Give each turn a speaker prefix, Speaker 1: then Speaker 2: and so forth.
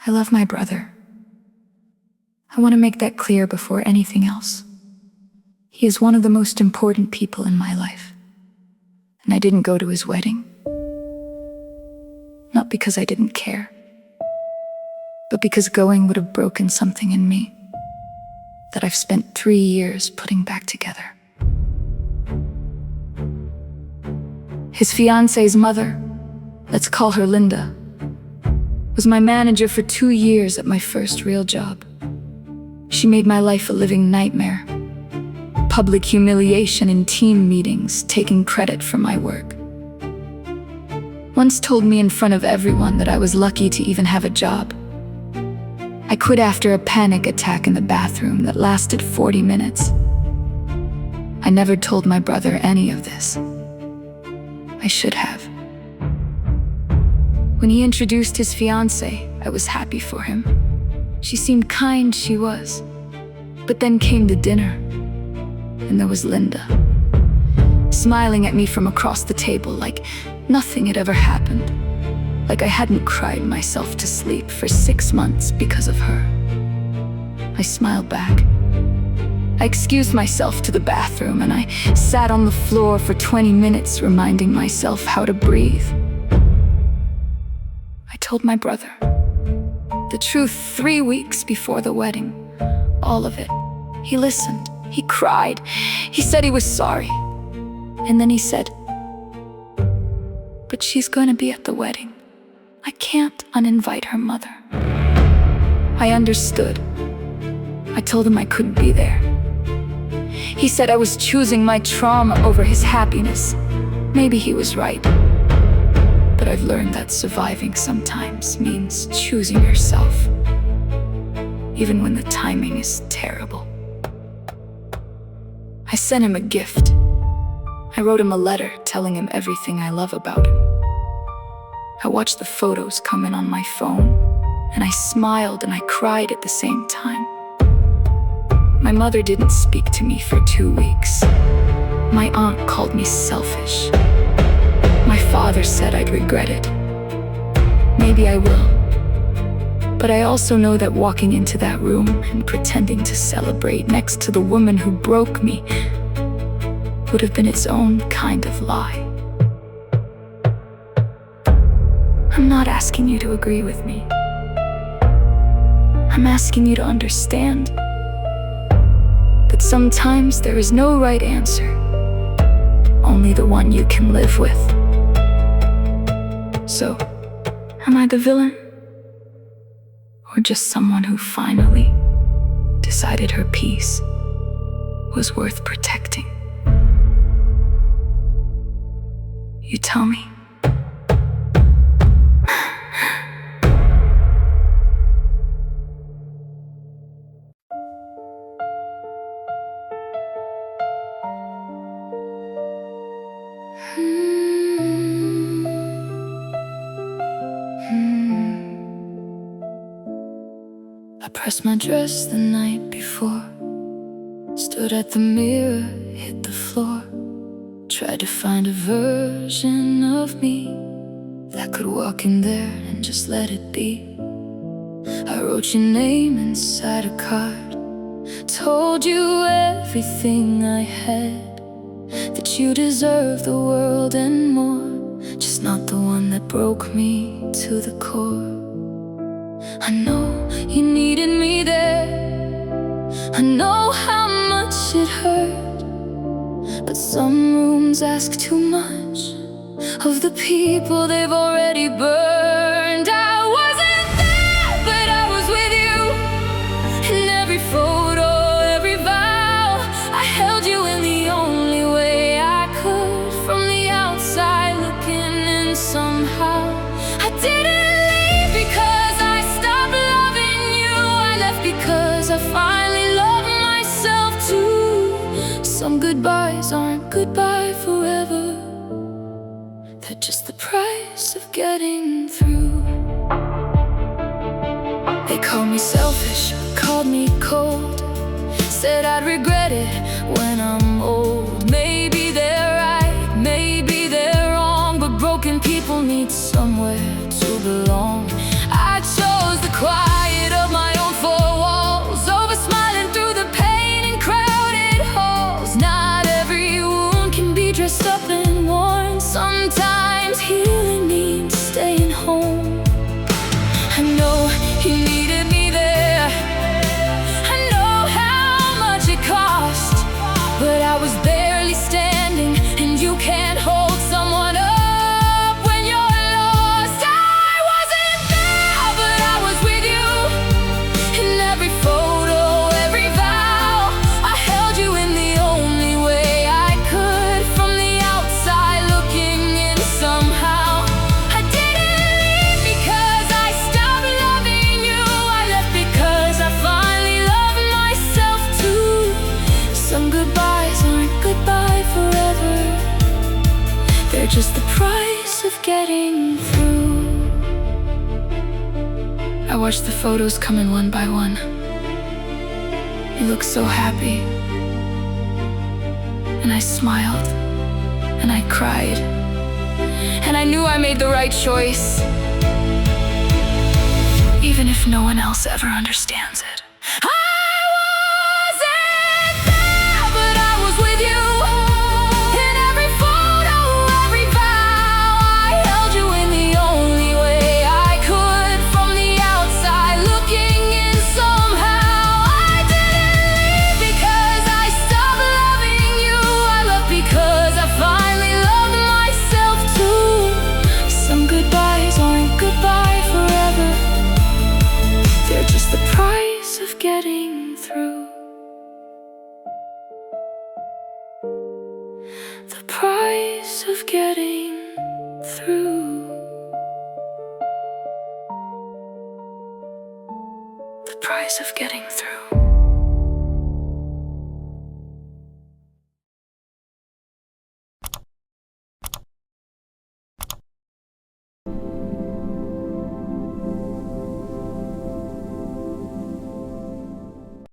Speaker 1: I love my brother. I want to make that clear before anything else. He is one of the most important people in my life. And I didn't go to his wedding. Not because I didn't care, but because going would have broken something in me that I've spent 3 years putting back together. His fiance's mother, let's call her Linda, was my manager for 2 years at my first real job. She made my life a living nightmare. Public humiliation in team meetings, taking credit for my work. Once told me in front of everyone that I was lucky to even have a job. I quit after a panic attack in the bathroom that lasted 40 minutes. I never told my brother any of this. I should have. When he introduced his fiancée, I was happy for him. She seemed kind, she was. But then came the dinner, and there was Linda, smiling at me from across the table like nothing had ever happened. Like I hadn't cried myself to sleep for 6 months because of her. I smiled back. I excused myself to the bathroom and I sat on the floor for 20 minutes reminding myself how to breathe. I told my brother the truth 3 weeks before the wedding, all of it. He listened, he cried, he said he was sorry. And then he said, "But she's going to be at the wedding. I can't uninvite her mother." I understood. I told him I couldn't be there. He said I was choosing my trauma over his happiness. Maybe he was right. But I've learned that surviving sometimes means choosing yourself, even when the timing is terrible. I sent him a gift. I wrote him a letter telling him everything I love about him. I watched the photos come in on my phone, and I smiled and I cried at the same time. My mother didn't speak to me for 2 weeks. My aunt called me selfish. My father said I'd regret it. Maybe I will. But I also know that walking into that room and pretending to celebrate next to the woman who broke me would have been its own kind of lie. I'm not asking you to agree with me. I'm asking you to understand that sometimes there is no right answer, only the one you can live with. So, am I the villain? Or just someone who finally decided her peace was worth protecting? You tell me. I pressed my dress the night before, stood at the mirror, hit the floor, tried to find a version of me that could walk in there and just let it be. I wrote your name inside a card, told you everything I had, that you deserve the world and more, just not the one that broke me to the core. I know you needed me there, I know how much it hurt, but some rooms ask too much of the people they've already burned. I wasn't there, but I was with you in every photo, every vow. I held you in the only way I could, from the outside looking in somehow. I didn't leave because I stopped loving you, I left because I finally loved myself too. Some goodbyes aren't goodbye forever, they're just the price of getting through. They called me selfish, called me cold, said I'd regret it when I'm old. Maybe they're right, maybe they're wrong, but broken people need somewhere to belong. I chose the quiet of getting through. I watched the photos come in one by one. You looked so happy, and I smiled, and I cried, and I knew I made the right choice, even if no one else ever understands it. I wasn't there, but I was with you. In every photo, every vow, I held you in the only way I could. From the outside looking in somehow, I didn't leave because I stopped loving you. I left because I finally loved myself too. Some goodbyes aren't goodbye forever. They're just the price of getting through. The price of getting through. The price of getting through.